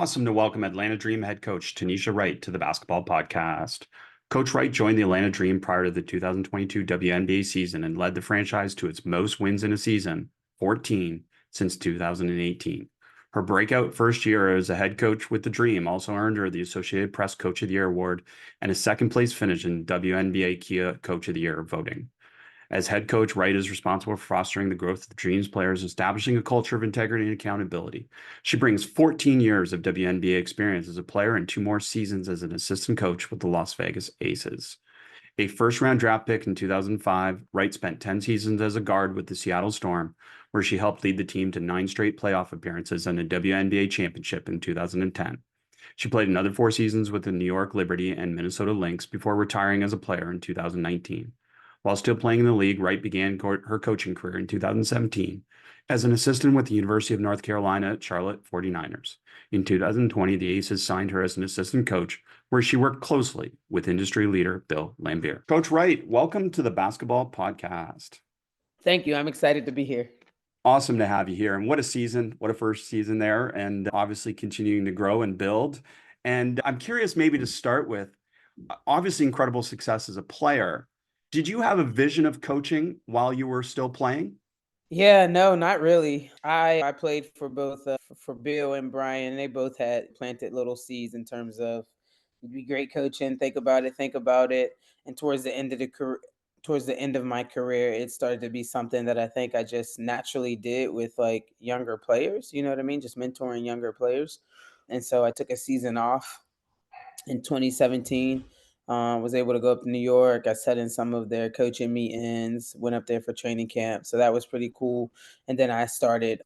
awesome to welcome Atlanta Dream head coach Tanisha Wright to the basketball podcast. Coach Wright joined the Atlanta Dream prior to the 2022 WNBA season and led the franchise to its most wins in a season, 14, since 2018. Her breakout first year as a head coach with the Dream also earned her the Associated Press Coach of the Year award and a second place finish in WNBA Kia Coach of the Year voting. As head coach, Wright is responsible for fostering the growth of the Dreams players, establishing a culture of integrity and accountability. She brings 14 years of WNBA experience as a player and 2 more seasons as an assistant coach with the Las Vegas Aces. A first-round draft pick in 2005, Wright spent 10 seasons as a guard with the Seattle Storm, where she helped lead the team to 9 straight playoff appearances and a WNBA championship in 2010. She played another 4 seasons with the New York Liberty and Minnesota Lynx before retiring as a player in 2019. While still playing in the league, Wright began her coaching career in 2017 as an assistant with the University of North Carolina at Charlotte 49ers. In 2020, the Aces signed her as an assistant coach, where she worked closely with industry leader Bill Laimbeer. Coach Wright, welcome to the Basketball Podcast. Thank you. I'm excited to be here. Awesome to have you here. And what a season, what a first season there, and obviously continuing to grow and build. And I'm curious maybe to start with, obviously incredible success as a player. Did you have a vision of coaching while you were still playing? Yeah, no, not really. I played for both for Bill and Brian. They both had planted little seeds in terms of you'd be great coaching. Think about it. Think about it. And towards the end of my career, it started to be something that I think I just naturally did with like younger players. You know what I mean? Just mentoring younger players. And so I took a season off in 2017. Was able to go up to New York. I sat in some of their coaching meetings, went up there for training camp. So that was pretty cool. And then I started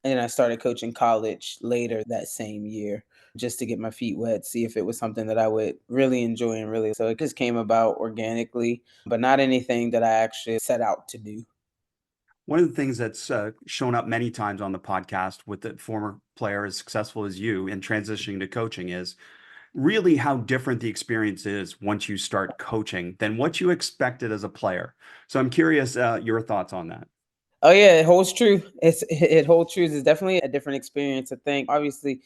coaching college later that same year just to get my feet wet, see if it was something that I would really enjoy and really. So it just came about organically, but not anything that I actually set out to do. One of the things that's shown up many times on the podcast with the former player as successful as you in transitioning to coaching is really how different the experience is once you start coaching than what you expected as a player. So I'm curious your thoughts on that. Oh yeah, it holds true. It holds true. It's definitely a different experience. I think obviously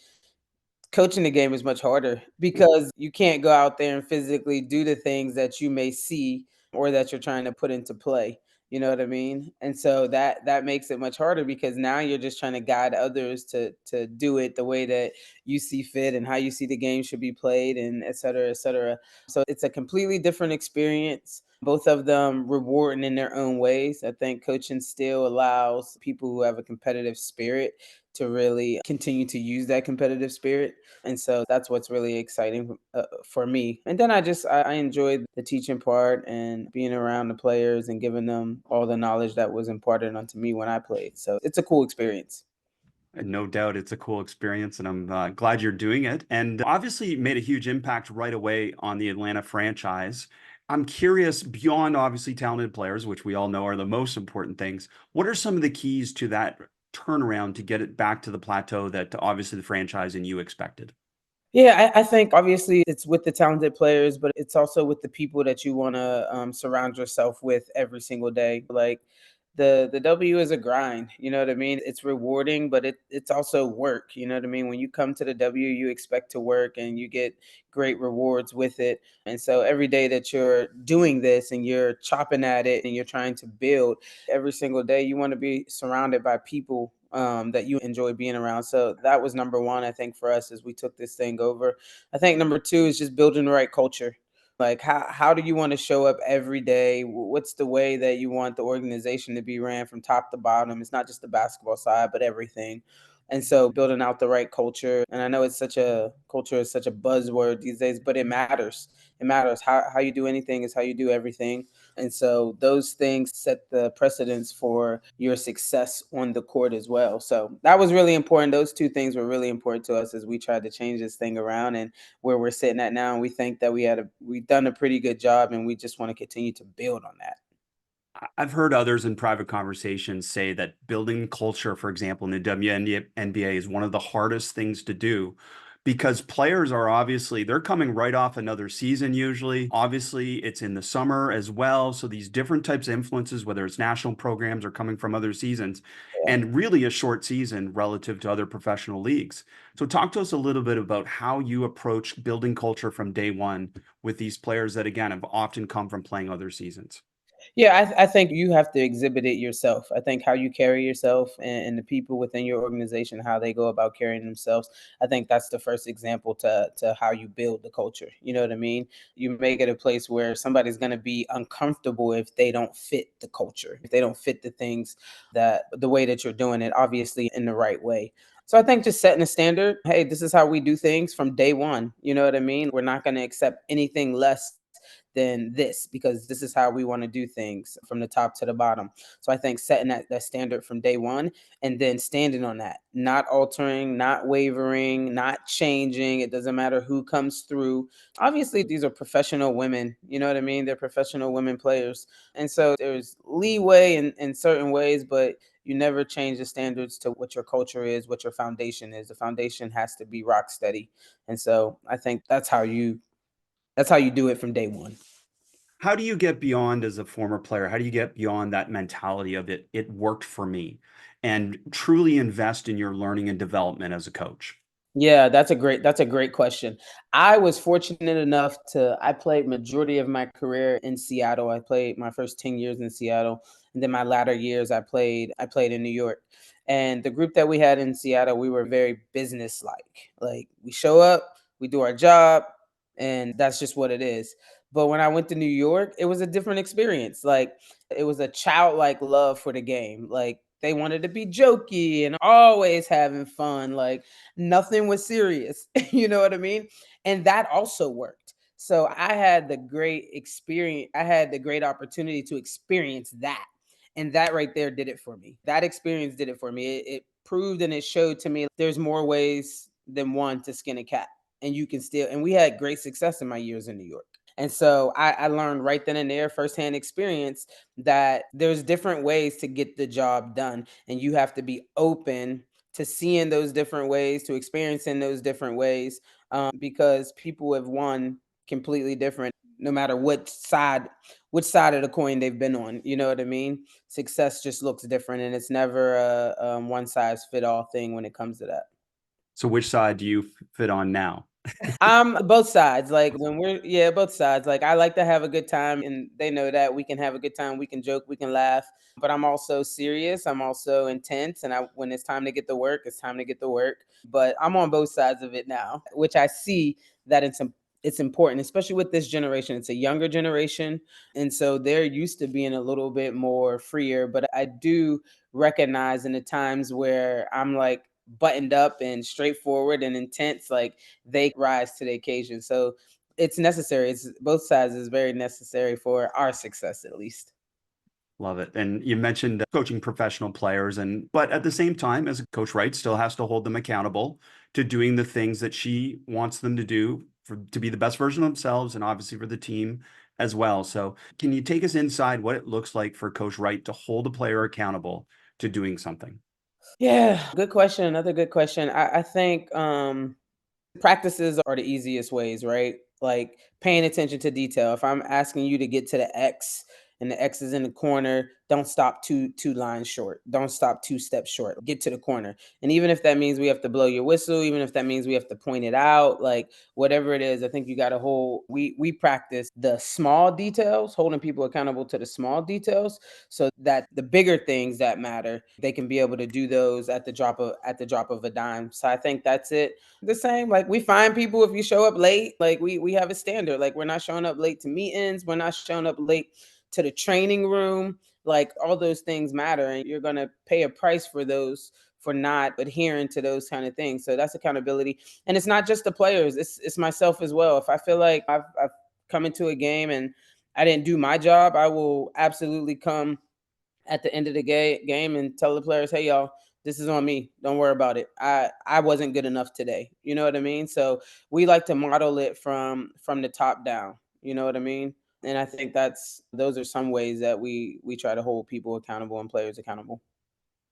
coaching the game is much harder because you can't go out there and physically do the things that you may see or that you're trying to put into play. You know what I mean? And so that makes it much harder because now you're just trying to guide others to do it the way that you see fit and how you see the game should be played and et cetera, et cetera. So it's a completely different experience. Both of them rewarding in their own ways. I think coaching still allows people who have a competitive spirit to really continue to use that competitive spirit. And so that's what's really exciting for me. And then I enjoyed the teaching part and being around the players and giving them all the knowledge that was imparted onto me when I played. So it's a cool experience. And no doubt it's a cool experience, and I'm glad you're doing it. And obviously, you made a huge impact right away on the Atlanta franchise. I'm curious, beyond obviously talented players, which we all know are the most important things, what are some of the keys to that turnaround to get it back to the plateau that obviously the franchise and you expected? Yeah, I think obviously it's with the talented players, but it's also with the people that you want to surround yourself with every single day. Like the W is a grind, you know what I mean? It's rewarding, but it's also work, you know what I mean? When you come to the W, you expect to work and you get great rewards with it. And so every day that you're doing this and you're chopping at it and you're trying to build every single day, you want to be surrounded by people that you enjoy being around. So that was number one, I think, for us as we took this thing over. I think number two is just building the right culture. Like how do you want to show up every day? What's the way that you want the organization to be ran from top to bottom? It's not just the basketball side, but everything. And so building out the right culture. And I know culture is such a buzzword these days, but it matters. It matters. How you do anything is how you do everything. And so those things set the precedence for your success on the court as well. So that was really important. Those two things were really important to us as we tried to change this thing around and where we're sitting at now. And we think that we've done a pretty good job and we just want to continue to build on that. I've heard others in private conversations say that building culture, for example, in the WNBA is one of the hardest things to do because players are obviously they're coming right off another season usually. Obviously, it's in the summer as well, so these different types of influences, whether it's national programs or coming from other seasons, Yeah. and really a short season relative to other professional leagues. So talk to us a little bit about how you approach building culture from day one with these players that again have often come from playing other seasons. Yeah, I think you have to exhibit it yourself. I think how you carry yourself and the people within your organization, how they go about carrying themselves. I think that's the first example to how you build the culture. You know what I mean? You make it a place where somebody's going to be uncomfortable if they don't fit the culture, if they don't fit the things that the way that you're doing it, obviously in the right way. So I think just setting a standard. Hey, this is how we do things from day one. You know what I mean? We're not going to accept anything less than this because this is how we want to do things from the top to the bottom. So I think setting that standard from day one and then standing on that, not altering, not wavering, not changing. It doesn't matter who comes through. Obviously, these are professional women. You know what I mean? They're professional women players. And so there's leeway in certain ways, but you never change the standards to what your culture is, what your foundation is. The foundation has to be rock steady. And so I think that's how you do it from day one. How do you get beyond as a former player? How do you get beyond that mentality of it worked for me and truly invest in your learning and development as a coach? Yeah, that's a great question. I was fortunate enough to I played majority of my career in Seattle. I played my first 10 years in Seattle, and then my latter years I played in New York. And the group that we had in Seattle, we were very business-like. Like we show up, we do our job, and that's just what it is. But when I went to New York, it was a different experience. Like it was a childlike love for the game. Like they wanted to be jokey and always having fun. Like nothing was serious. You know what I mean? And that also worked. So I had the great experience. I had the great opportunity to experience that. And that right there did it for me. That experience did it for me. It proved and it showed to me there's more ways than one to skin a cat. And you can still, and we had great success in my years in New York. And so I learned right then and there, firsthand experience, that there's different ways to get the job done. And you have to be open to seeing those different ways, to experiencing those different ways, because people have won completely different, no matter which side of the coin they've been on. You know what I mean? Success just looks different, and it's never a one size fit all thing when it comes to that. So which side do you fit on now? Both sides. Like when we're yeah, both sides. Like I like to have a good time and they know that we can have a good time, we can joke, we can laugh. But I'm also serious. I'm also intense. And when it's time to get to work, it's time to get to work. But I'm on both sides of it now, which I see that it's important, especially with this generation. It's a younger generation. And so they're used to being a little bit more freer. But I do recognize in the times where I'm like buttoned up and straightforward and intense, like they rise to the occasion. So it's necessary. It's both sides is very necessary for our success, at least. Love it. And you mentioned coaching professional players but at the same time, as Coach Wright still has to hold them accountable to doing the things that she wants them to do to be the best version of themselves and obviously for the team as well. So can you take us inside what it looks like for Coach Wright to hold a player accountable to doing something? Yeah, good question. Another good question. I think practices are the easiest ways, right? Like paying attention to detail. If I'm asking you to get to the X and the X is in the corner, don't stop two lines short. Don't stop two steps short. Get to the corner. And even if that means we have to blow your whistle, even if that means we have to point it out, like whatever it is, I think you got to hold we practice the small details, holding people accountable to the small details so that the bigger things that matter, they can be able to do those at the drop of a dime. So I think that's it. The same, like we find people if you show up late, like we have a standard. Like we're not showing up late to meetings, we're not showing up late to the training room. Like all those things matter, and you're gonna pay a price for those for not adhering to those kind of things. So that's accountability, and it's not just the players; it's myself as well. If I feel like I've come into a game and I didn't do my job, I will absolutely come at the end of the game and tell the players, "Hey, y'all, this is on me. Don't worry about it. I wasn't good enough today." You know what I mean? So we like to model it from the top down. You know what I mean? And I think those are some ways that we try to hold people accountable and players accountable.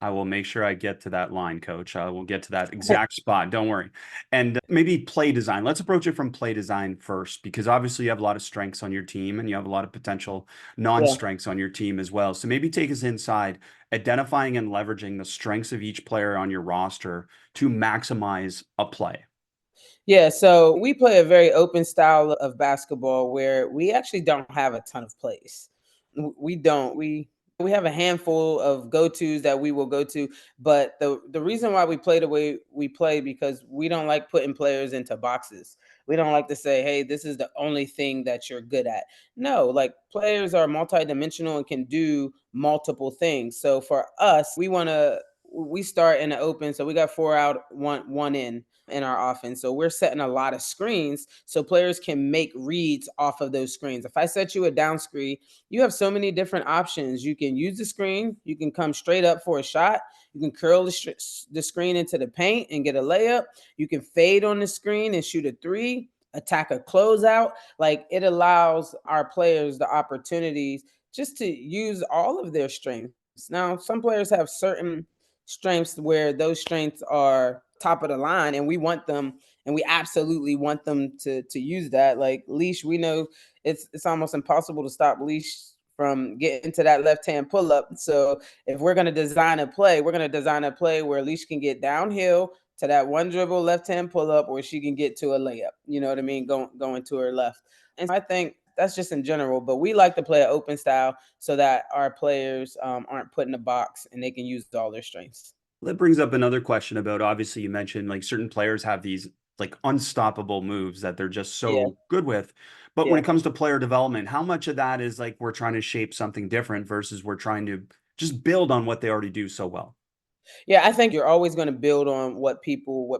I will make sure I get to that line, coach. I will get to that exact spot. Don't worry. And maybe play design. Let's approach it from play design first, because obviously you have a lot of strengths on your team and you have a lot of potential Yeah. non-strengths on your team as well. So maybe take us inside, identifying and leveraging the strengths of each player on your roster to maximize a play. Yeah, so we play a very open style of basketball where we actually don't have a ton of plays. We don't. We have a handful of go-tos that we will go to, but the reason why we play the way we play because we don't like putting players into boxes. We don't like to say, "Hey, this is the only thing that you're good at." No, like players are multidimensional and can do multiple things. So for us, we start in the open. So we got four out, one in our offense. So we're setting a lot of screens so players can make reads off of those screens. If I set you a down screen, you have so many different options. You can use the screen, you can come straight up for a shot, you can curl the screen into the paint and get a layup, you can fade on the screen and shoot a three, attack a closeout. Like it allows our players the opportunities just to use all of their strengths. Now, some players have certain strengths where those strengths are top of the line and we want them and we absolutely want them to use that. Like Leash, we know it's almost impossible to stop Leash from getting to that left hand pull up. So if we're going to design a play, we're going to design a play where Leash can get downhill to that one dribble left hand pull up, or she can get to a layup. You know what I mean? Going to her left. And I think that's just in general, but we like to play an open style so that our players aren't put in a box and they can use all their strengths. That brings up another question about, obviously you mentioned like certain players have these like unstoppable moves that they're just Yeah, so good with. But when yeah. it comes to player development, how much of that is like we're trying to shape something different versus we're trying to just build on what they already do so well? Yeah, I think you're always going to build on what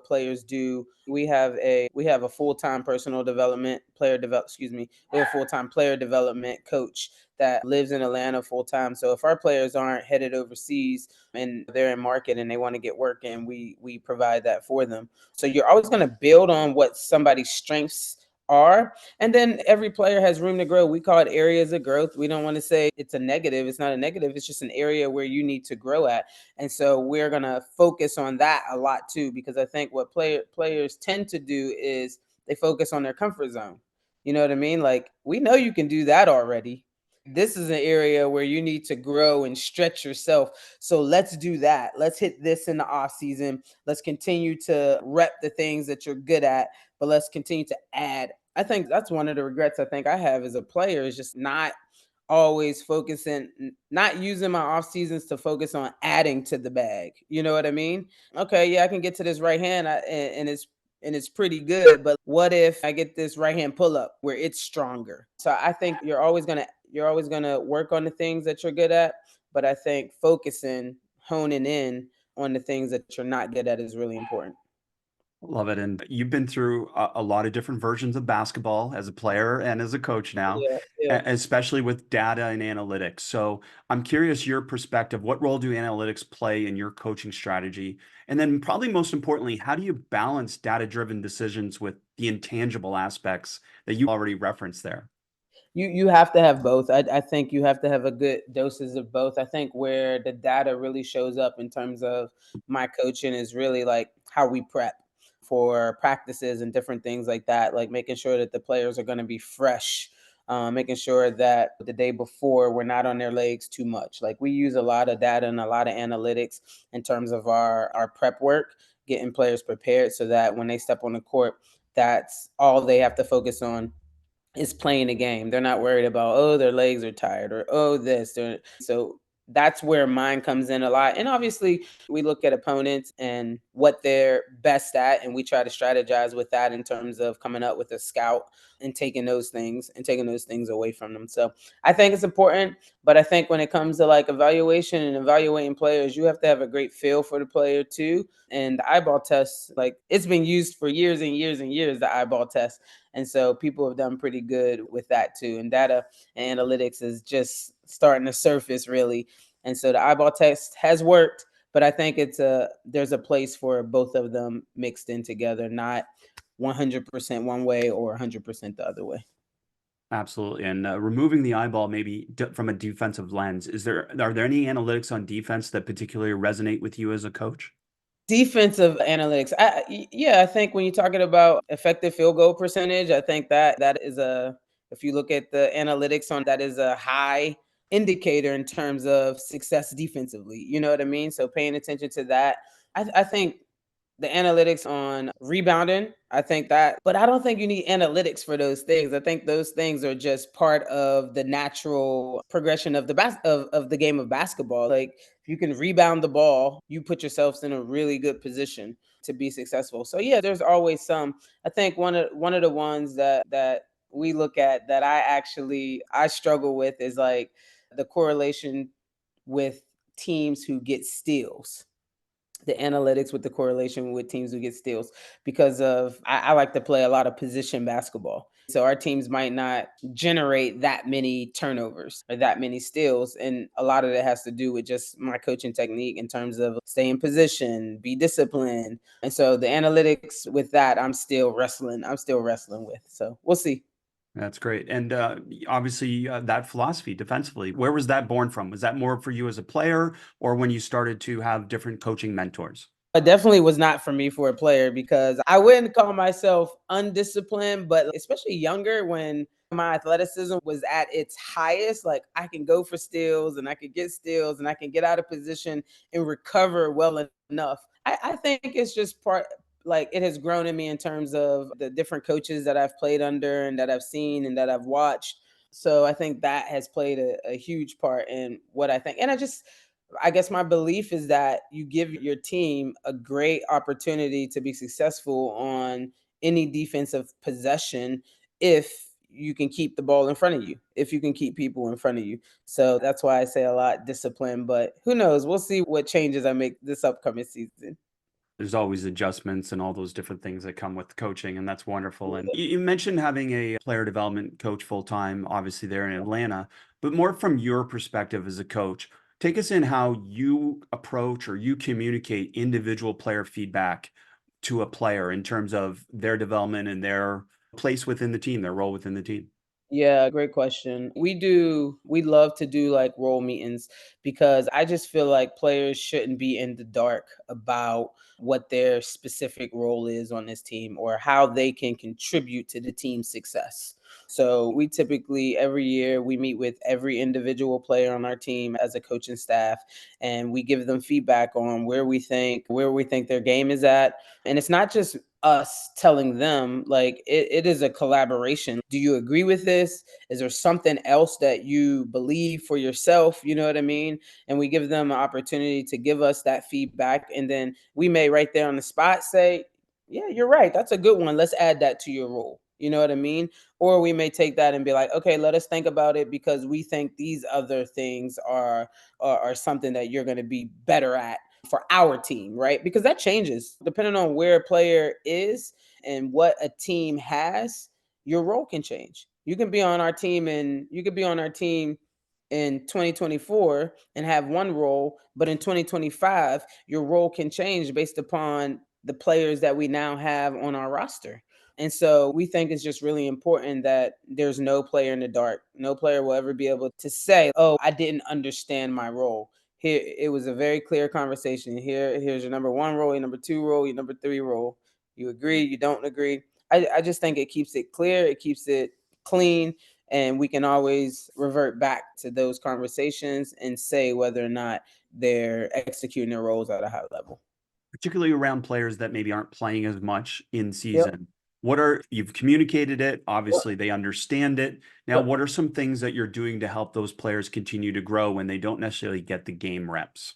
players do. We have a full-time personal development player develop excuse me, we have a full-time player development coach that lives in Atlanta full time. So if our players aren't headed overseas and they're in market and they want to get work in, we provide that for them. So you're always going to build on what somebody's strengths are, and then every player has room to grow. We call it areas of growth. We don't want to say it's a negative. It's not a negative. It's just an area where you need to grow at. And so we're going to focus on that a lot too, because I think what players tend to do is they focus on their comfort zone. You know what I mean? Like we know you can do that already. This is an area where you need to grow and stretch yourself. So let's do that. Let's hit this in the off season. Let's continue to rep the things that you're good at, but let's continue to add. I think that's one of the regrets I think I have as a player is just not always focusing, not using my off seasons to focus on adding to the bag. You know what I mean? Okay, yeah, I can get to this right hand, and it's pretty good. But what if I get this right hand pull up where it's stronger? So I think you're always gonna work on the things that you're good at, but I think focusing, honing in on the things that you're not good at is really important. Love it. And you've been through a lot of different versions of basketball as a player and as a coach now, Yeah, yeah. especially with data and analytics. So I'm curious your perspective. What role do analytics play in your coaching strategy? And then, probably most importantly, how do you balance data-driven decisions with the intangible aspects that you already referenced there? You have to have both. I think you have to have a good doses of both. I think where the data really shows up in terms of my coaching is really like how we prep for practices and different things like that, like making sure that the players are going to be fresh, making sure that the day before we're not on their legs too much. Like we use a lot of data and a lot of analytics in terms of our prep work, getting players prepared so that when they step on the court, that's all they have to focus on is playing the game. They're not worried about, oh, their legs are tired or oh this. So that's where mine comes in a lot. And obviously we look at opponents and what they're best at and we try to strategize with that in terms of coming up with a scout and taking those things away from them. So I think it's important, but I think when it comes to like evaluation and evaluating players, you have to have a great feel for the player too. And the eyeball test, like it's been used for years and years and years, the eyeball test, and so people have done pretty good with that too. And data and analytics is just starting to surface really. And so the eyeball test has worked, but I think there's a place for both of them mixed in together, not 100% one way or 100% the other way. Absolutely. And removing the eyeball, maybe from a defensive lens, are there any analytics on defense that particularly resonate with you as a coach? Defensive analytics. Yeah, I think when you're talking about effective field goal percentage, I think that is a, if you look at the analytics on that, is a high indicator in terms of success defensively. You know what I mean? So paying attention to that. I think the analytics on rebounding, I think that, but I don't think you need analytics for those things. I think those things are just part of the natural progression of of the game of basketball. Like, if you can rebound the ball, you put yourselves in a really good position to be successful. So yeah, there's always some. I think one of the ones that we look at that I struggle with is like the correlation with teams who get steals, the analytics with the correlation with teams who get steals, because of I like to play a lot of position basketball. So our teams might not generate that many turnovers or that many steals. And a lot of that has to do with just my coaching technique in terms of stay in position, be disciplined. And so the analytics with that, I'm still wrestling with. So we'll see. That's great. And obviously, that philosophy defensively, where was that born from? Was that more for you as a player or when you started to have different coaching mentors? It definitely was not for me for a player, because I wouldn't call myself undisciplined, but especially younger when my athleticism was at its highest, like I can go for steals and I can get steals and I can get out of position and recover well enough. I think it's just part, like it has grown in me in terms of the different coaches that I've played under and that I've seen and that I've watched. So I think that has played a huge part in what I think. And I guess my belief is that you give your team a great opportunity to be successful on any defensive possession if you can keep the ball in front of you, if you can keep people in front of you. So that's why I say a lot discipline, but who knows? We'll see what changes I make this upcoming season. There's always adjustments and all those different things that come with coaching, and that's wonderful. And you mentioned having a player development coach full time, obviously there in Atlanta, but more from your perspective as a coach, take us in how you approach or you communicate individual player feedback to a player in terms of their development and their place within the team, their role within the team. Yeah, great question. We love to do like role meetings, because I just feel like players shouldn't be in the dark about what their specific role is on this team or how they can contribute to the team's success. So we typically every year we meet with every individual player on our team as a coaching staff, and we give them feedback on where we think their game is at. And it's not just us telling them, like it is a collaboration. Do you agree with this? Is there something else that you believe for yourself? You know what I mean? And we give them an opportunity to give us that feedback, and then we may right there on the spot say, yeah, you're right, that's a good one, let's add that to your role. You know what I mean? Or we may take that and be like, okay, let us think about it, because we think these other things are something that you're going to be better at for our team, right? Because that changes depending on where a player is and what a team has. Your role can change. You could be on our team in 2024 and have one role, but in 2025 your role can change based upon the players that we now have on our roster. And so we think it's just really important that there's no player in the dark. No player will ever be able to say, "Oh, I didn't understand my role." Here, it was a very clear conversation. Here's your number one role, your number two role, your number three role. You agree, you don't agree. I just think it keeps it clear, it keeps it clean, and we can always revert back to those conversations and say whether or not they're executing their roles at a high level. Particularly around players that maybe aren't playing as much in Yep. season. What are you've communicated it, Yep. obviously they understand it. Now, Yep. what are some things that you're doing to help those players continue to grow when they don't necessarily get the game reps?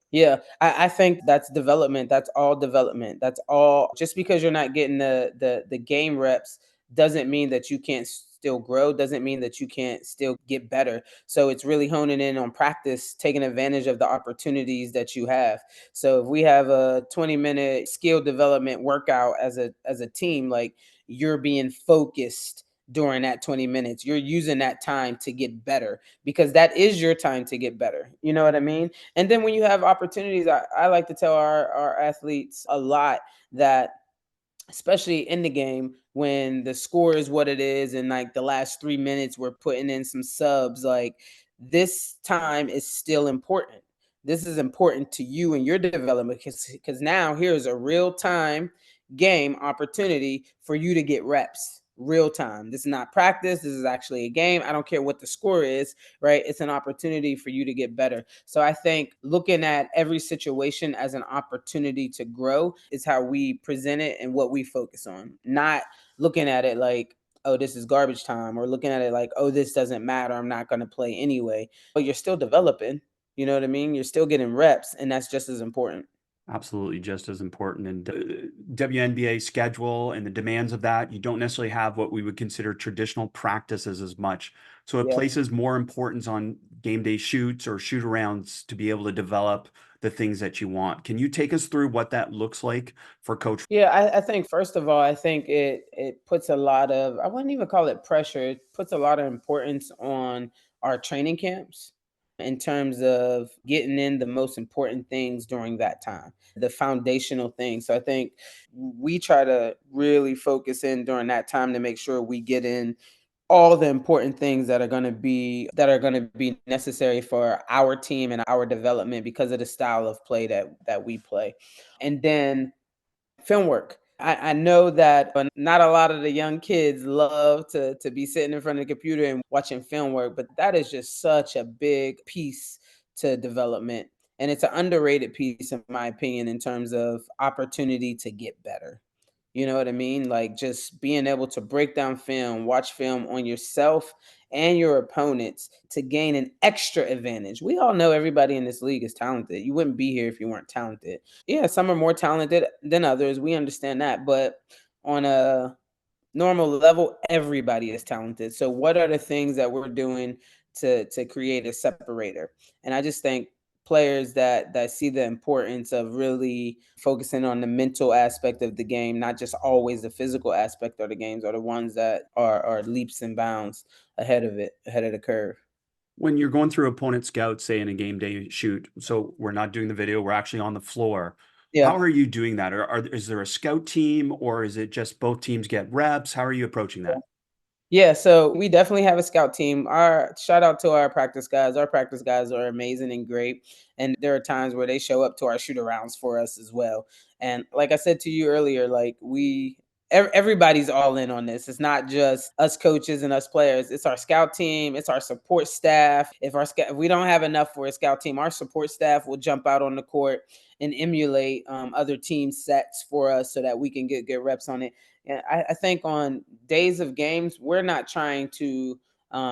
Yeah, I think that's development. That's all development. That's all. Just because you're not getting the game reps doesn't mean that you can't still grow. Doesn't mean that you can't still get better. So it's really honing in on practice, taking advantage of the opportunities that you have. So if we have a 20-minute skill development workout as a team, like you're being focused during that 20 minutes. You're using that time to get better, because that is your time to get better. You know what I mean? And then when you have opportunities, I like to tell our athletes a lot that, especially in the game, when the score is what it is and like the last 3 minutes we're putting in some subs, like this time is still important. This is important to you and your development because now here's a real time game opportunity for you to get reps real time. This is not practice. This is actually a game. I don't care what the score is, right? It's an opportunity for you to get better. So I think looking at every situation as an opportunity to grow is how we present it and what we focus on, not looking at it like, oh, this is garbage time, or looking at it like, oh, this doesn't matter, I'm not going to play anyway. But you're still developing, you know what I mean? You're still getting reps, and that's just as important. Absolutely, just as important. And WNBA schedule and the demands of that, you don't necessarily have what we would consider traditional practices as much. So it Yeah. places more importance on game day shoots or shoot arounds to be able to develop the things that you want. Can you take us through what that looks like for Coach? Yeah, I think first of all, I think it puts a lot of, I wouldn't even call it pressure. It puts a lot of importance on our training camps in terms of getting in the most important things during that time, the foundational things. So I think we try to really focus in during that time to make sure we get in all the important things that are going to be necessary for our team and our development because of the style of play that we play. And then film work. I know that not a lot of the young kids love to be sitting in front of the computer and watching film work, but that is just such a big piece to development. And it's an underrated piece, in my opinion, in terms of opportunity to get better. You know what I mean? Like just being able to break down film, watch film on yourself and your opponents to gain an extra advantage. We all know everybody in this league is talented. You wouldn't be here if you weren't talented. Yeah, some are more talented than others. We understand that. But on a normal level, everybody is talented. So what are the things that we're doing to create a separator? And I just think players that see the importance of really focusing on the mental aspect of the game, not just always the physical aspect of the games, are the ones that are leaps and bounds ahead of it, ahead of the curve. When you're going through opponent scouts, say in a game day shoot, so we're not doing the video, we're actually on the floor. How Yeah. are you doing that? Or is there a scout team or is it just both teams get reps? How are you approaching that? Yeah, so we definitely have a scout team. Our shout out to our practice guys. Our practice guys are amazing and great. And there are times where they show up to our shoot arounds for us as well. And like I said to you earlier, like everybody's all in on this. It's not just us coaches and us players. It's our scout team, it's our support staff. If we don't have enough for a scout team, our support staff will jump out on the court and emulate other team sets for us so that we can get good reps on it. And I think on days of games, we're not trying to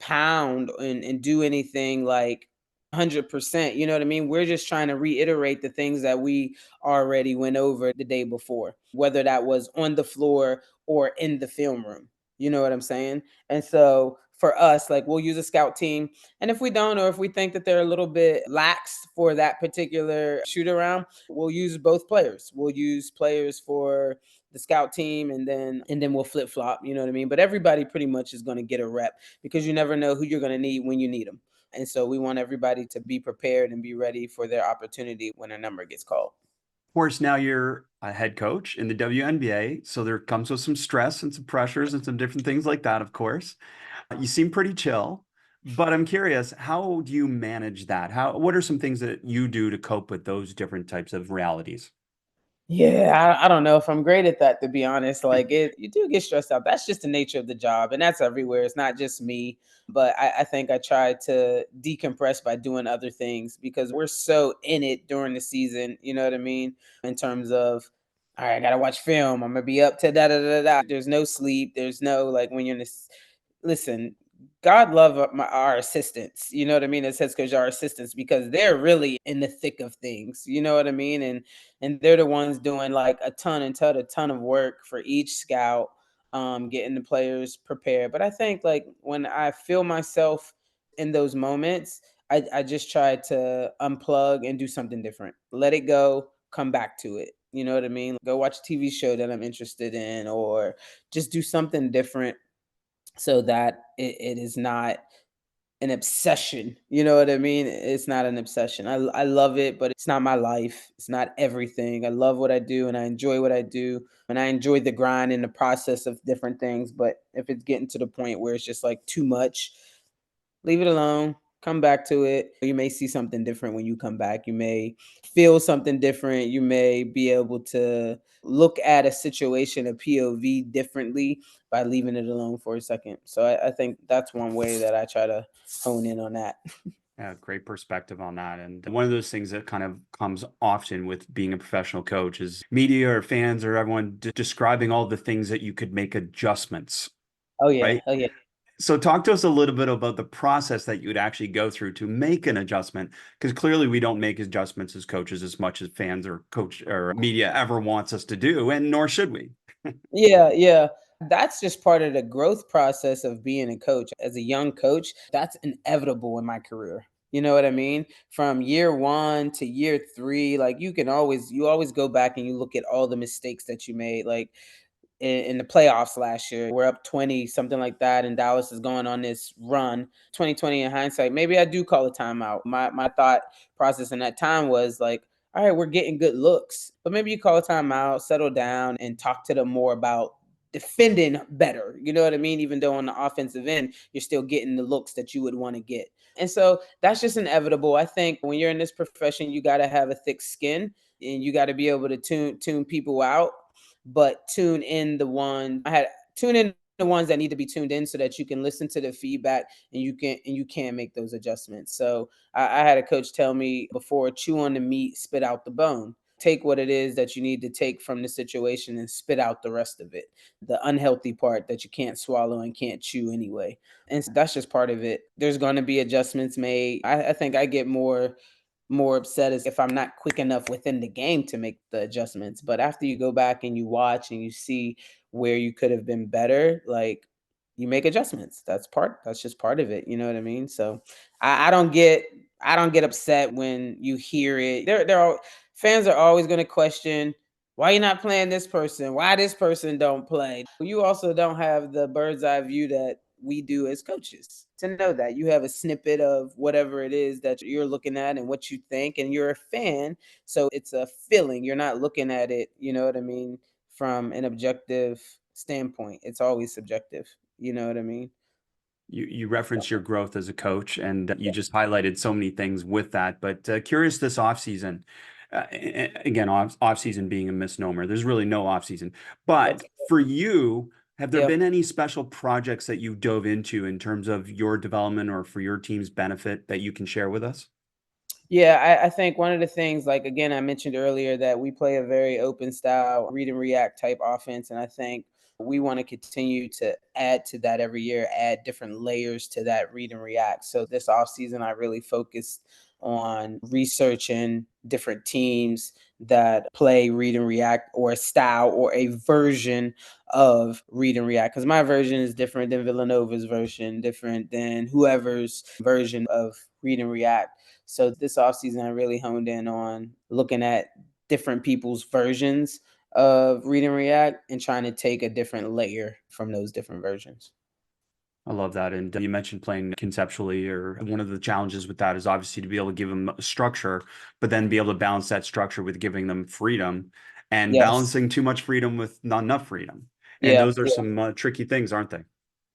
pound and do anything like 100%. You know what I mean? We're just trying to reiterate the things that we already went over the day before, whether that was on the floor or in the film room. You know what I'm saying? And so for us, like we'll use a scout team. And if we don't, or if we think that they're a little bit lax for that particular shoot around, we'll use both players. We'll use players for the scout team and then we'll flip flop, you know what I mean? But everybody pretty much is going to get a rep because you never know who you're going to need when you need them. And so we want everybody to be prepared and be ready for their opportunity when a number gets called. Of course, now you're a head coach in the WNBA, so there comes with some stress and some pressures and some different things like that, of course. You seem pretty chill, but I'm curious, how do you manage that? What are some things that you do to cope with those different types of realities? Yeah, I don't know if I'm great at that, to be honest. Like you do get stressed out. That's just the nature of the job, and that's everywhere. It's not just me, but I think I try to decompress by doing other things because we're so in it during the season. You know what I mean? In terms of, all right, I gotta watch film. I'm gonna be up to da da da da. There's no sleep. There's no like when you're in this. Listen, God love our assistants. You know what I mean? It says because our assistants because they're really in the thick of things. You know what I mean? And they're the ones doing like a ton of work for each scout, getting the players prepared. But I think like when I feel myself in those moments, I just try to unplug and do something different. Let it go, come back to it. You know what I mean? Go watch a TV show that I'm interested in, or just do something different so that it is not an obsession. You know what I mean? It's not an obsession. I love it, but it's not my life. It's not everything. I love what I do and I enjoy what I do. And I enjoy the grind and the process of different things. But if it's getting to the point where it's just like too much, leave it alone. Come back to it. You may see something different when you come back. You may feel something different. You may be able to look at a situation, a POV differently by leaving it alone for a second. So I think that's one way that I try to hone in on that. Yeah, great perspective on that. And one of those things that kind of comes often with being a professional coach is media or fans or everyone describing all the things that you could make adjustments, Oh yeah. right? Oh yeah. So talk to us a little bit about the process that you would actually go through to make an adjustment, because clearly we don't make adjustments as coaches as much as fans or coach or media ever wants us to do, and nor should we. Yeah, yeah. That's just part of the growth process of being a coach. As a young coach, that's inevitable in my career. You know what I mean? From year 1 to year 3, like you always go back and you look at all the mistakes that you made. Like in the playoffs last year. We're up 20, something like that, and Dallas is going on this run. 2020 in hindsight, maybe I do call a timeout. My thought process in that time was like, all right, we're getting good looks, but maybe you call a timeout, settle down, and talk to them more about defending better. You know what I mean? Even though on the offensive end, you're still getting the looks that you would want to get. And so that's just inevitable. I think when you're in this profession, you got to have a thick skin and you got to be able to tune people out, but tune in the ones that need to be tuned in so that you can listen to the feedback and you can make those adjustments. So I had a coach tell me before, chew on the meat, spit out the bone. Take what it is that you need to take from the situation and spit out the rest of it, the unhealthy part that you can't swallow and can't chew anyway. And that's just part of it. There's going to be adjustments made. I think I get more upset as if I'm not quick enough within the game to make the adjustments. But after you go back and you watch and you see where you could have been better, like you make adjustments. That's just part of it. You know what I mean? So I don't get upset when you hear it. They're all fans are always gonna question why you're not playing this person, why this person don't play. You also don't have the bird's eye view that we do as coaches to know that you have a snippet of whatever it is that you're looking at and what you think, and you're a fan, so it's a feeling. You're not looking at it, you know what I mean, from an objective standpoint. It's always subjective. You know what I mean? You referenced your growth as a coach, and you just highlighted so many things with that. But curious this offseason, again, off season being a misnomer. There's really no off season. But Okay. for you, have there Yeah. been any special projects that you dove into in terms of your development or for your team's benefit that you can share with us? Yeah, I think one of the things, like again, I mentioned earlier that we play a very open style, read and react type offense. And I think we want to continue to add to that every year, add different layers to that read and react. So this offseason, I really focused on researching different teams that play read and react, or a style or a version of read and react. Because my version is different than Villanova's version, different than whoever's version of read and react. So this offseason, I really honed in on looking at different people's versions of read and react and trying to take a different layer from those different versions. I love that. And you mentioned playing conceptually, or one of the challenges with that is obviously to be able to give them a structure, but then be able to balance that structure with giving them freedom and Yes. balancing too much freedom with not enough freedom. And Yeah. those are some tricky things, aren't they?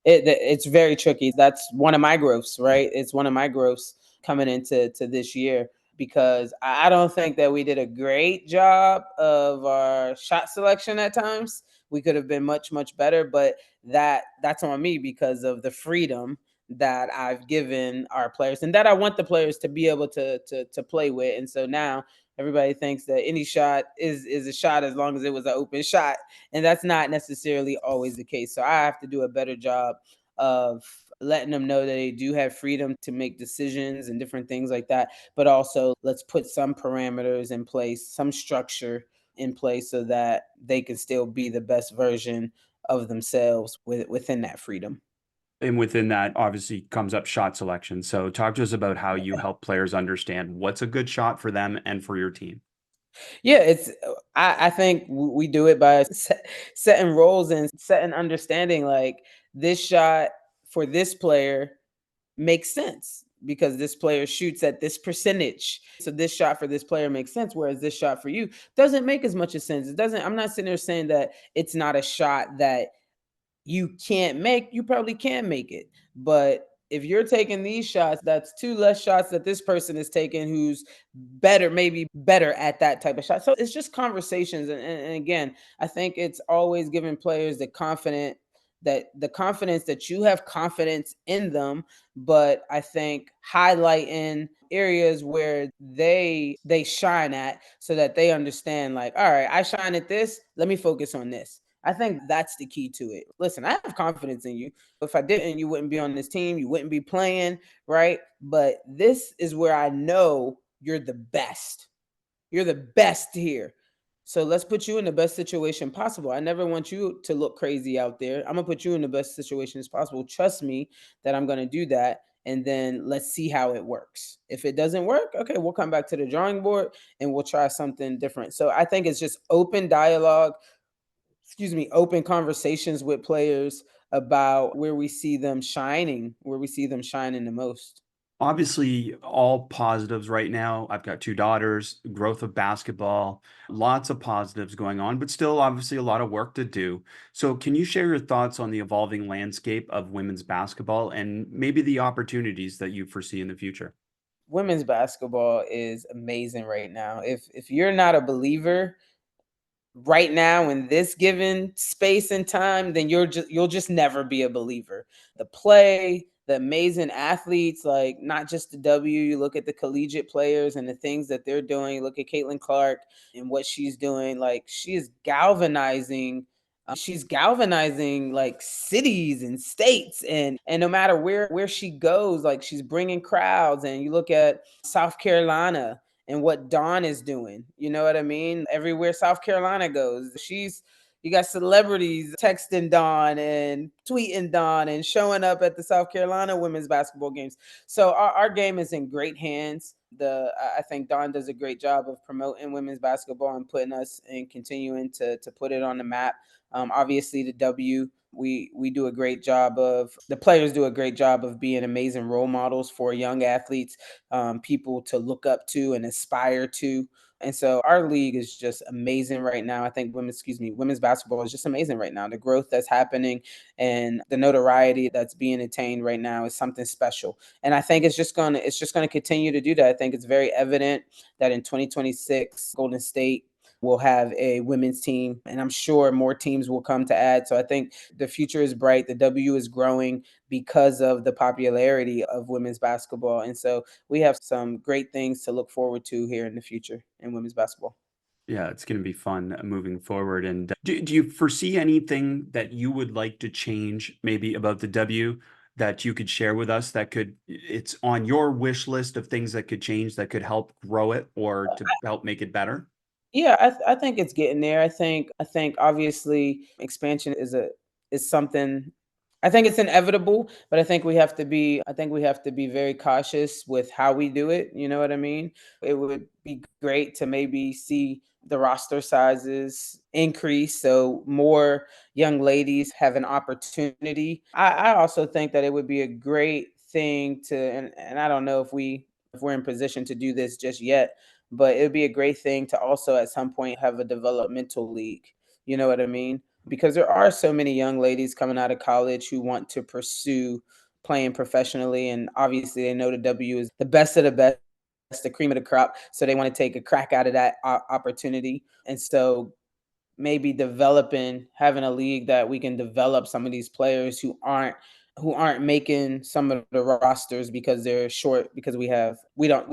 It's very tricky. That's one of my growths, right? It's one of my growths coming into this year, because I don't think that we did a great job of our shot selection at times. We could have been much better, but that's on me because of the freedom that I've given our players and that I want the players to be able to play with. And so now everybody thinks that any shot is a shot as long as it was an open shot, and that's not necessarily always the case. So I have to do a better job of letting them know that they do have freedom to make decisions and different things like that, but also let's put some parameters in place, some structure in place, so that they can still be the best version of themselves within that freedom. And within that, obviously, comes up shot selection. So talk to us about how you help players understand what's a good shot for them and for your team. Yeah, I think we do it by setting roles and setting understanding, like this shot for this player makes sense because this player shoots at this percentage. So this shot for this player makes sense, whereas this shot for you doesn't make as much as sense. It doesn't, I'm not sitting there saying that it's not a shot that you can't make. You probably can make it. But if you're taking these shots, that's two less shots that this person is taking who's better, maybe better at that type of shot. So it's just conversations. And again, I think it's always giving players the confidence that you have confidence in them, but I think highlighting areas where they shine at so that they understand, like, all right, I shine at this, let me focus on this. I think that's the key to it. Listen, I have confidence in you. If I didn't, you wouldn't be on this team. You wouldn't be playing, right? But this is where I know you're the best. You're the best here. So let's put you in the best situation possible. I never want you to look crazy out there. I'm going to put you in the best situation as possible. Trust me that I'm going to do that. And then let's see how it works. If it doesn't work, okay, we'll come back to the drawing board and we'll try something different. So I think it's just open dialogue, open conversations with players about where we see them shining, where we see them shining the most. Obviously, all positives right now. I've got two daughters, growth of basketball, lots of positives going on, but still, obviously, a lot of work to do. So, can you share your thoughts on the evolving landscape of women's basketball and maybe the opportunities that you foresee in the future? Women's basketball is amazing right now. If you're not a believer right now in this given space and time, then you'll just never be a believer. The play, the amazing athletes, like not just the W, you look at the collegiate players and the things that they're doing. You look at Caitlin Clark and what she's doing. Like she's galvanizing like cities and states, and no matter where she goes, like she's bringing crowds. And you look at South Carolina and what Dawn is doing. You know what I mean? Everywhere South Carolina goes, you got celebrities texting Dawn and tweeting Dawn and showing up at the South Carolina women's basketball games. So our game is in great hands. I think Dawn does a great job of promoting women's basketball and putting us and continuing to put it on the map. Obviously, the W, we do a great job of, the players do a great job of being amazing role models for young athletes, people to look up to and aspire to. And so our league is just amazing right now. I think women's basketball is just amazing right now. The growth that's happening and the notoriety that's being attained right now is something special. And I think it's just gonna continue to do that. I think it's very evident that in 2026, Golden State will have a women's team, and I'm sure more teams will come to add. So I think the future is bright. The W is growing because of the popularity of women's basketball. And so we have some great things to look forward to here in the future in women's basketball. Yeah, it's going to be fun moving forward. And do you foresee anything that you would like to change, maybe about the W, that you could share with us that it's on your wish list of things that could change, that could help grow it or to help make it better? Yeah, I think it's getting there. I think obviously expansion is something. I think it's inevitable, but I think we have to be very cautious with how we do it. You know what I mean? It would be great to maybe see the roster sizes increase so more young ladies have an opportunity. I also think that it would be a great thing to, and I don't know if we're in position to do this just yet, but it would be a great thing to also at some point have a developmental league. You know what I mean? Because there are so many young ladies coming out of college who want to pursue playing professionally, and obviously they know the W is the best of the best, the cream of the crop, so they want to take a crack out of that opportunity. And so maybe having a league that we can develop some of these players who aren't making some of the rosters because they're short, because we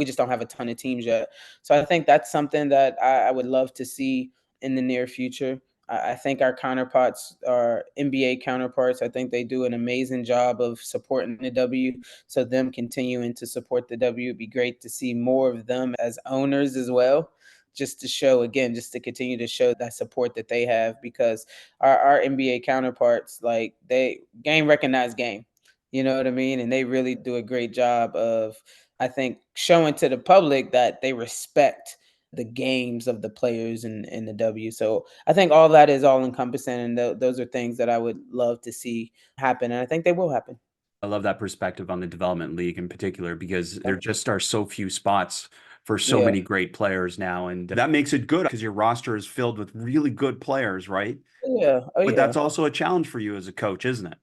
just don't have a ton of teams yet. So I think that's something that I would love to see in the near future. I think our NBA counterparts, I think they do an amazing job of supporting the W. So them continuing to support the W, would be great to see more of them as owners as well, just to continue to show that support that they have, because our NBA counterparts, like, they game recognize game. You know what I mean? And they really do a great job of, I think, showing to the public that they respect the games of the players in the W. So I think all that is all encompassing, and those are things that I would love to see happen, and I think they will happen. I love that perspective on the development league in particular, because there just are so few spots for so Yeah. many great players now. And that makes it good because your roster is filled with really good players, right? Oh, yeah. Oh, But yeah. that's also a challenge for you as a coach, isn't it?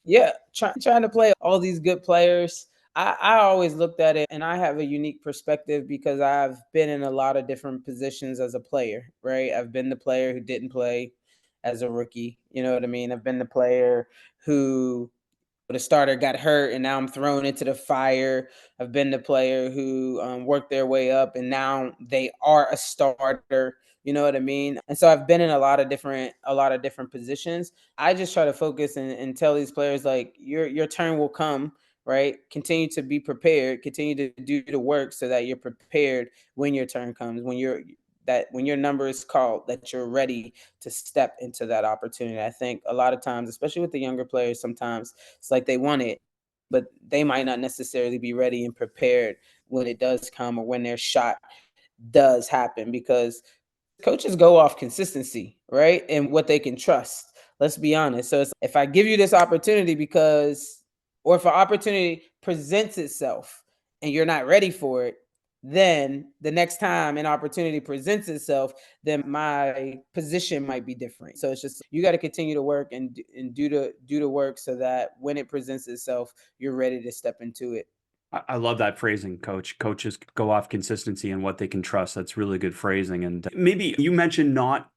Yeah. Trying to play all these good players. I always looked at it and I have a unique perspective because I've been in a lot of different positions as a player, right? I've been the player who didn't play as a rookie. You know what I mean? I've been the player who the starter got hurt and now I'm thrown into the fire. I've been the player who worked their way up and now they are a starter. You know what I mean? And so I've been in a lot of different positions. I just try to focus and tell these players like your turn will come, right? Continue to be prepared, continue to do the work so that you're prepared when your turn comes, when your number is called, that you're ready to step into that opportunity. I think a lot of times, especially with the younger players, sometimes it's like they want it, but they might not necessarily be ready and prepared when it does come or when their shot does happen because coaches go off consistency, right? And what they can trust. Let's be honest. So it's, if I give you this opportunity or if an opportunity presents itself and you're not ready for it, then the next time an opportunity presents itself, then my position might be different. So it's just you got to continue to work and do the work so that when it presents itself, you're ready to step into it. I love that phrasing, coach. Coaches go off consistency and what they can trust. That's really good phrasing. And maybe you mentioned not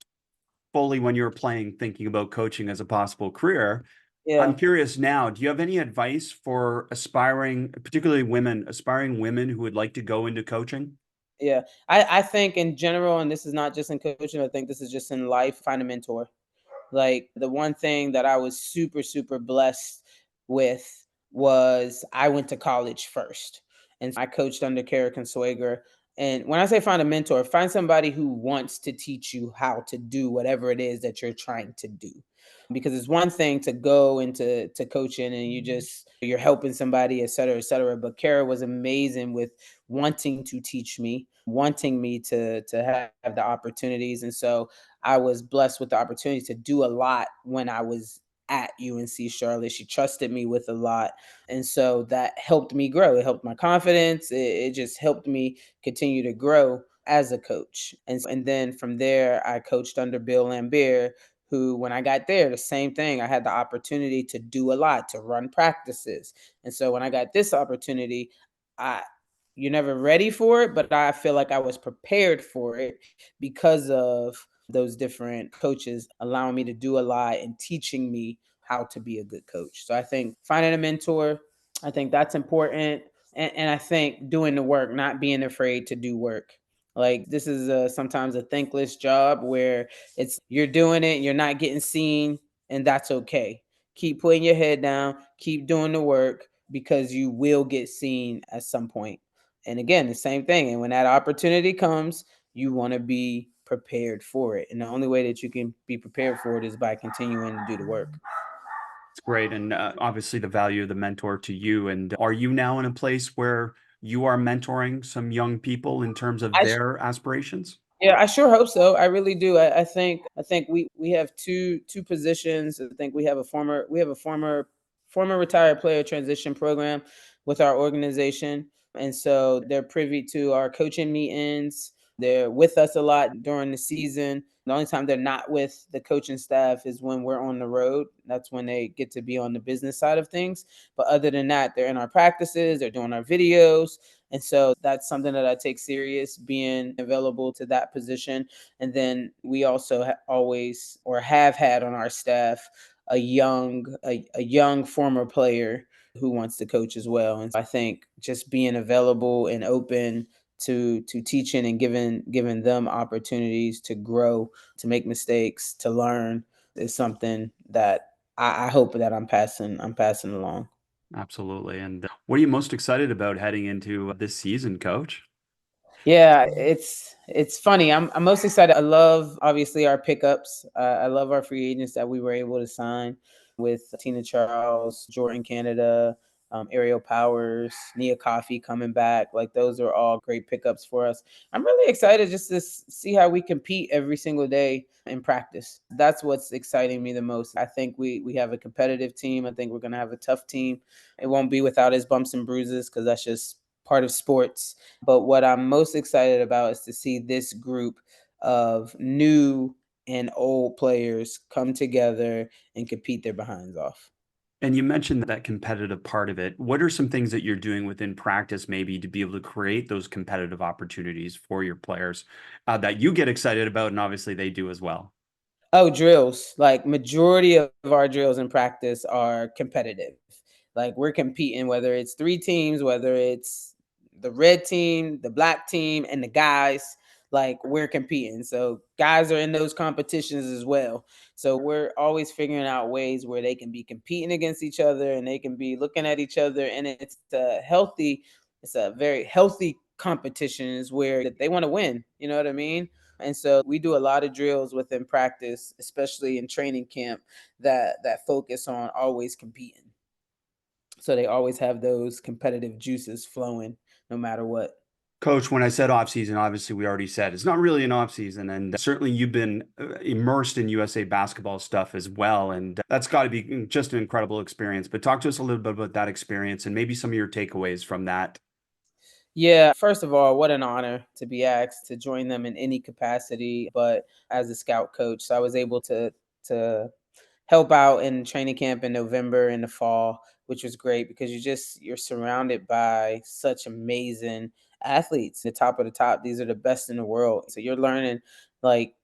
fully when you were playing, thinking about coaching as a possible career. I'm Yeah. curious now, do you have any advice for aspiring, particularly women, aspiring women who would like to go into coaching? Yeah. I think in general, and this is not just in coaching, I think this is just in life, find a mentor. Like the one thing that I was super, super blessed with was I went to college first. And I coached under Kara Consuegra. And when I say find a mentor, find somebody who wants to teach you how to do whatever it is that you're trying to do. Because it's one thing to go into coaching and you're helping somebody, et cetera, et cetera. But Kara was amazing with wanting to teach me, wanting me to have the opportunities. And so I was blessed with the opportunity to do a lot when I was at UNC Charlotte. She trusted me with a lot. And so that helped me grow. It helped my confidence. It just helped me continue to grow as a coach. And then from there, I coached under Bill Lambier, who, when I got there, the same thing. I had the opportunity to do a lot, to run practices. And so when I got this opportunity, I, you're never ready for it, but I feel like I was prepared for it because of those different coaches allowing me to do a lot and teaching me how to be a good coach. So I think finding a mentor, I think that's important. And I think doing the work, not being afraid to do work. Like this is sometimes a thankless job where it's you're doing it, you're not getting seen, and that's okay. Keep putting your head down, keep doing the work because you will get seen at some point. And again, the same thing. And when that opportunity comes, you want to be prepared for it. And the only way that you can be prepared for it is by continuing to do the work. It's great. And obviously, the value of the mentor to you. And are you now in a place where you are mentoring some young people in terms of I their aspirations? Yeah, I sure hope so. I really do. I think we have two positions. I think we have a former retired player transition program with our organization, and so they're privy to our coaching meetings. They're with us a lot during the season. The only time they're not with the coaching staff is when we're on the road. That's when they get to be on the business side of things. But other than that, they're in our practices, they're doing our videos, and so that's something that I take serious, being available to that position. And then we also always or have had on our staff a young former player who wants to coach as well. And I think just being available and open to teaching and giving them opportunities to grow, to make mistakes, to learn is something that I hope that I'm passing along. Absolutely. And what are you most excited about heading into this season, coach? Yeah, it's funny. I'm most excited. I love obviously our pickups. I love our free agents that we were able to sign with Tina Charles, Jordan Canada, Aerial Powers, Nia Coffey coming back. Like those are all great pickups for us. I'm really excited just to see how we compete every single day in practice. That's what's exciting me the most. I think we have a competitive team. I think we're gonna have a tough team. It won't be without its bumps and bruises because that's just part of sports. But what I'm most excited about is to see this group of new and old players come together and compete their behinds off. And you mentioned that competitive part of it. What are some things that you're doing within practice, maybe to be able to create those competitive opportunities for your players that you get excited about, and obviously they do as well? Oh, drills. Like majority of our drills in practice are competitive. Like we're competing, whether it's three teams, whether it's the red team, the black team, and the guys, like we're competing. So guys are in those competitions as well. So we're always figuring out ways where they can be competing against each other and they can be looking at each other. And it's a very healthy competition is where they want to win. You know what I mean? And so we do a lot of drills within practice, especially in training camp, that focus on always competing. So they always have those competitive juices flowing no matter what. Coach, when I said off season, obviously we already said it's not really an off season, and certainly you've been immersed in USA basketball stuff as well, and that's got to be just an incredible experience. But talk to us a little bit about that experience and maybe some of your takeaways from that. Yeah, first of all, what an honor to be asked to join them in any capacity, but as a scout coach, so I was able to help out in training camp in November in the fall, which was great because you're surrounded by such amazing athletes, the top of the top. These are the best in the world. So you're learning like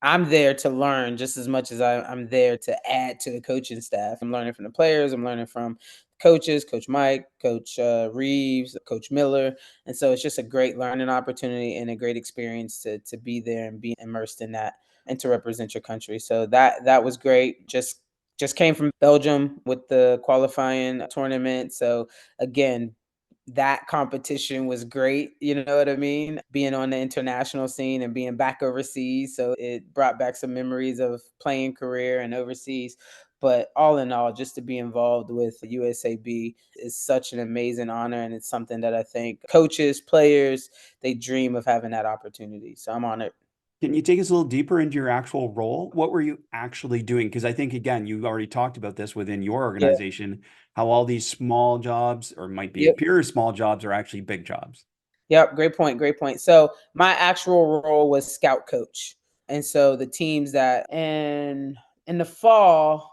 I'm there to learn just as much as I'm there to add to the coaching staff. I'm learning from the players. I'm learning from coaches, Coach Mike, Coach Reeves, Coach Miller, and so it's just a great learning opportunity and a great experience to be there and be immersed in that and to represent your country. So that was great. Just came from Belgium with the qualifying tournament. So again, that competition was great, you know what I mean? Being on the international scene and being back overseas. So it brought back some memories of playing career and overseas. But all in all, just to be involved with USAB is such an amazing honor. And it's something that I think coaches, players, they dream of having that opportunity. So I'm honored. Can you take us a little deeper into your actual role? What were you actually doing? Because I think, again, you already talked about this within your Yeah. organization, how all these small jobs or might be Yep. appear as small jobs are actually big jobs. Yep, great point, great point. So my actual role was scout coach. And so the teams that in the fall,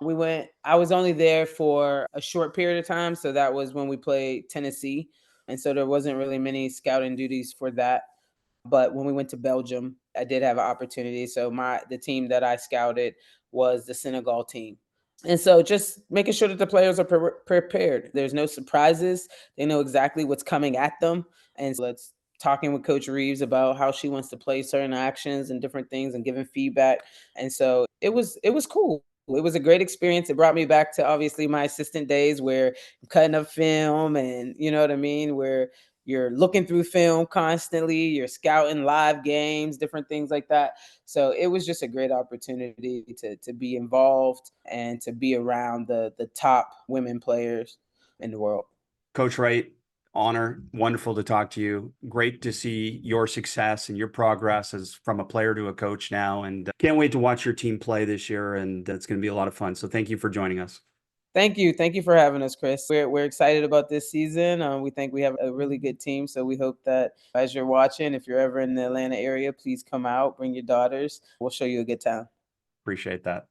I was only there for a short period of time. So that was when we played Tennessee. And so there wasn't really many scouting duties for that. But when we went to Belgium, I did have an opportunity. So the team that I scouted was the Senegal team. And so just making sure that the players are prepared. There's no surprises. They know exactly what's coming at them. And so let's talking with Coach Reeves about how she wants to play certain actions and different things and giving feedback. And so it was cool. It was a great experience. It brought me back to obviously my assistant days where I'm cutting up film and you know what I mean, where you're looking through film constantly, you're scouting live games, different things like that. So it was just a great opportunity to be involved and to be around the top women players in the world. Coach Wright, honor, wonderful to talk to you. Great to see your success and your progress as from a player to a coach now. And can't wait to watch your team play this year. And it's going to be a lot of fun. So thank you for joining us. Thank you. Thank you for having us, Chris. We're excited about this season. We think we have a really good team. So we hope that as you're watching, if you're ever in the Atlanta area, please come out, bring your daughters. We'll show you a good time. Appreciate that.